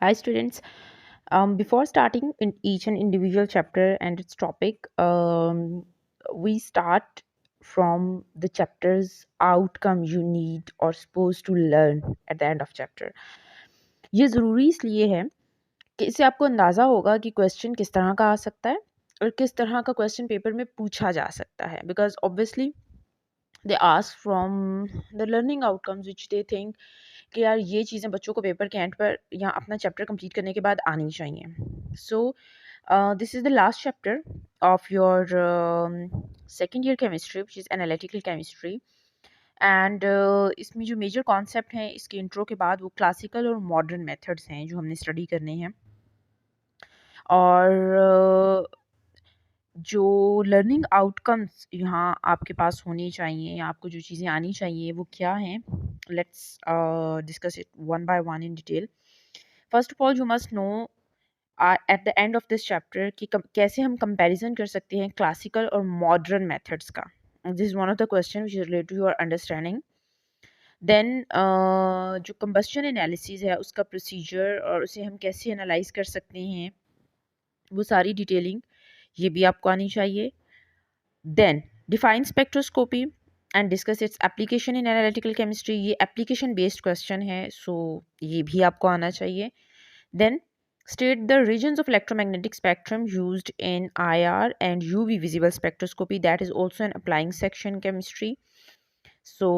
Hi, students. Before starting in each and individual chapter and its topic, we start from the chapter's outcome you need or supposed to learn at the end of chapter. ये ज़रूरी इसलिए है कि इससे आपको अंदाज़ा होगा कि क्वेश्चन किस तरह का आ सकता है और किस तरह का क्वेश्चन पेपर में पूछा जा सकता है, because obviously they ask from the learning outcomes which they think कि यार ये चीज़ें बच्चों को पेपर के एंड पर या अपना चैप्टर कंप्लीट करने के बाद आनी चाहिए. So this is the last chapter of your second year chemistry which is analytical chemistry. And इसमें जो मेजर कॉन्सेप्ट हैं इसके इंट्रो के बाद वो क्लासिकल और मॉडर्न मेथड्स हैं जो हमने स्टडी करने हैं. और जो लर्निंग आउटकम्स यहाँ आपके पास होने चाहिए या आपको जो चीज़ें आनी चाहिए वो क्या हैं, let's discuss it one by one in detail. First of all you must know at the end of this chapter कि कैसे हम कंपैरिजन कर सकते हैं क्लासिकल और मॉडर्न मेथड्स का. This is one of the question which is related to your understanding. Then जो combustion analysis है उसका प्रोसीजर और उसे हम कैसे एनालाइज कर सकते हैं वो सारी डिटेलिंग ये भी आपको आनी चाहिए. Then define spectroscopy and discuss its application in analytical chemistry. ये एप्लीकेशन बेस्ड क्वेश्चन है, सो ये भी आपको आना चाहिए. Then state the regions of electromagnetic spectrum used in IR and UV visible spectroscopy. That is also an applying section chemistry. So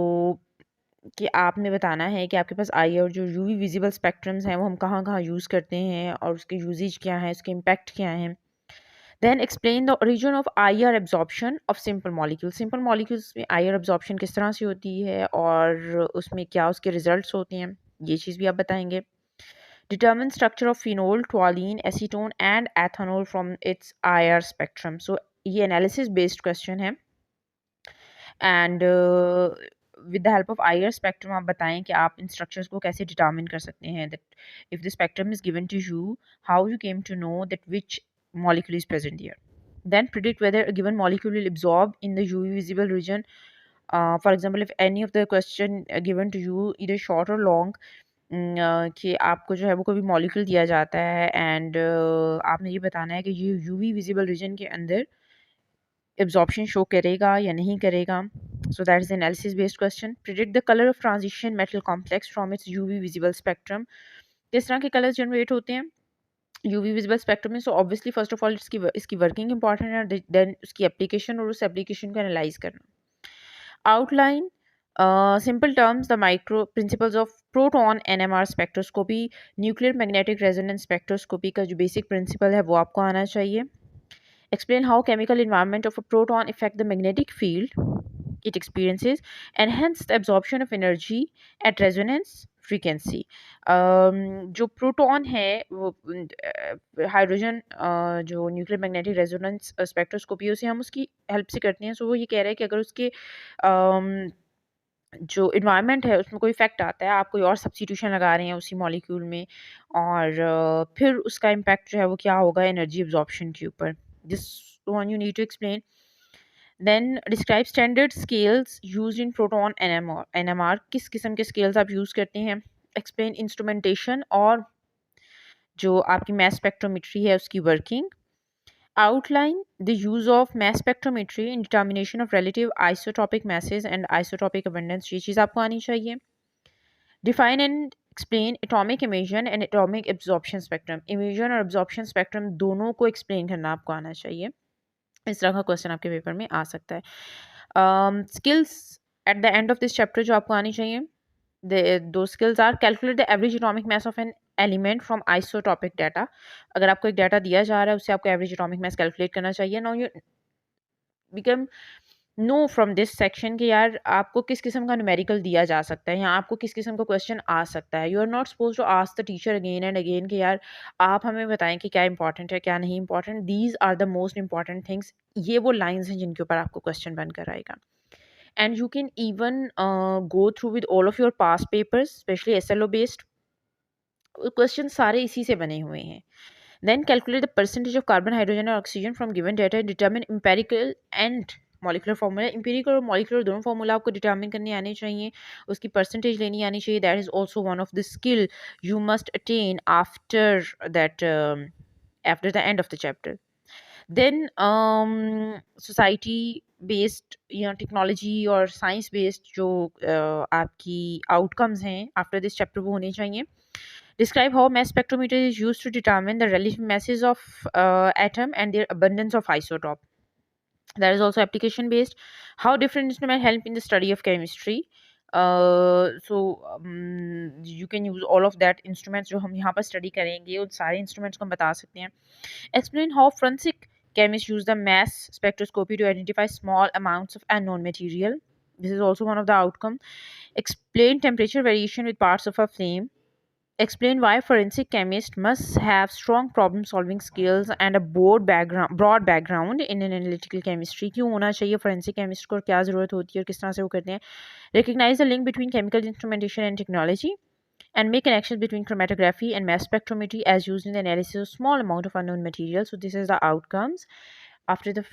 कि आपने बताना है कि आपके पास आई और जो यूवी विजिबल स्पेक्ट्रम्स हैं वो हम कहाँ कहाँ यूज़ करते हैं और उसके यूजेज क्या है, उसके इम्पैक्ट क्या है. Then explain the origin of I R absorption of simple molecules. Simple molecules में आई आर एब्जॉर्प्शन किस तरह से होती है और उसमें क्या उसके रिजल्ट्स होते हैं, ये चीज़ भी आप बताएंगे. Determine structure of phenol, toluene, acetone and ethanol from its IR spectrum. So ये analysis based question है. And with the help of IR spectrum आप बताएं कि आप इन structures को कैसे determine कर सकते हैं. That if the spectrum is given to you, how you came to know that which molecule is present here. Then predict whether a given molecule will absorb in the UV visible region. For example, if any of the question given to you either short or long, कि आपको जो है वो कोई भी molecule दिया जाता है एंड आपने ये बताना है कि ये यूवी विजिबल रीजन के अंदर एब्जॉर्प्शन शो करेगा या नहीं करेगा. So that is analysis based question. Predict the colour of transition metal complex from its UV visible spectrum. किस तरह के कलर्स जनरेट होते हैं यूवी विजिबल स्पेक्ट्रम में. So obviously first of all इसकी वर्किंग इंपॉर्टेंट है, देन उसकी application और उस एप्लीकेशन को एनालाइज करना. Outline simple terms the micro principles of proton NMR spectroscopy. Nuclear magnetic resonance spectroscopy का जो बेसिक प्रिंसिपल है वो आपको आना चाहिए. Explain how chemical environment of a proton affect the magnetic field it experiences and hence the absorption of energy at resonance frequency. जो proton है वो हाइड्रोजन जो न्यूक्लियर मैग्नेटिक रेजोनेंस स्पेक्ट्रोस्कोपी उसे हम उसकी हेल्प से करते हैं. सो वो ये कह रहा है कि अगर उसके जो इन्वायरमेंट है उसमें कोई इफेक्ट आता है, आप कोई और सब्स्टिट्यूशन लगा रहे हैं उसी मॉलिक्यूल में और फिर उसका इम्पैक्ट जो है वो क्या होगा एनर्जी एब्जॉर्प्शन के ऊपर. This one you need to explain. Then describe standard scales use in proton NMR. किस किस्म के स्केल्स आप यूज़ करते हैं. एक्सप्लेन इंस्ट्रूमेंटेशन और जो आपकी मैस स्पेक्ट्रोमेट्री है उसकी working. Outline the use of mass spectrometry in determination of relative isotopic masses and isotopic abundance. ये चीज़ आपको आनी चाहिए. Define and explain atomic emission and atomic absorption spectrum. Emission और absorption spectrum दोनों को explain करना आपको आना चाहिए. इस तरह का क्वेश्चन आपके पेपर में आ सकता है. Skills at the end of this chapter जो आपको आनी चाहिए, those skills are calculate the average atomic mass of an element from isotopic data. अगर आपको एक डाटा दिया जा रहा है उससे आपको एवरेज एटॉमिक मास कैलकुलेट करना चाहिए. Now you become know from this section कि यार आपको किस किस्म का न्यूमेरिकल दिया जा सकता है या आपको किस किस्म का क्वेश्चन आ सकता है. You are not suppose to ask the teacher again and again कि यार आप हमें बताएं कि क्या इंपॉर्टेंट है क्या नहीं important. These are the most important things. ये वो लाइन्स हैं जिनके ऊपर आपको क्वेश्चन बनकर आएगा. And you can even go through with all of your past papers, especially SLO based. Questions सारे इसी से बने हुए हैं. Then calculate the percentage of carbon, hydrogen और oxygen from given data and determine empirical and molecular formula, empirical और molecular दोनों formula आपको डिटर्मिन करने आने चाहिए, उसकी परसेंटेज लेनी आनी चाहिए. That is also one of the skill you must attain after that, after the end of the chapter. Then society based या टेक्नोलॉजी और साइंस बेस्ड जो आपकी आउटकम्स हैं आफ्टर दिस चैप्टर वो होने चाहिए. Describe how mass spectrometer is used to determine the relative masses of atom and their abundance of isotope. That is also application based. How different instruments help in the study of chemistry. You can use all of that instruments जो हम यहाँ पर study करेंगे उन सारे instruments को हम बता सकते हैं. Explain how forensic chemists use the mass spectroscopy to identify small amounts of unknown material. This is also one of the outcome. Explain temperature variation with parts of a flame. Explain why forensic chemists must have strong problem solving skills and a broad background in an analytical chemistry. क्यों होना चाहिए forensic chemist को और क्या ज़रूरत होती है और किस तरह से वो करते हैं. Recognize the link between chemical instrumentation and technology and make connections between chromatography and mass spectrometry as used in the analysis of small amount of unknown material. So this is the outcomes after the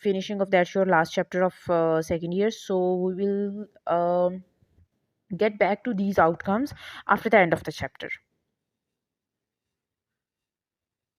finishing of that your last chapter of second year. So we will get back to these outcomes after the end of the chapter.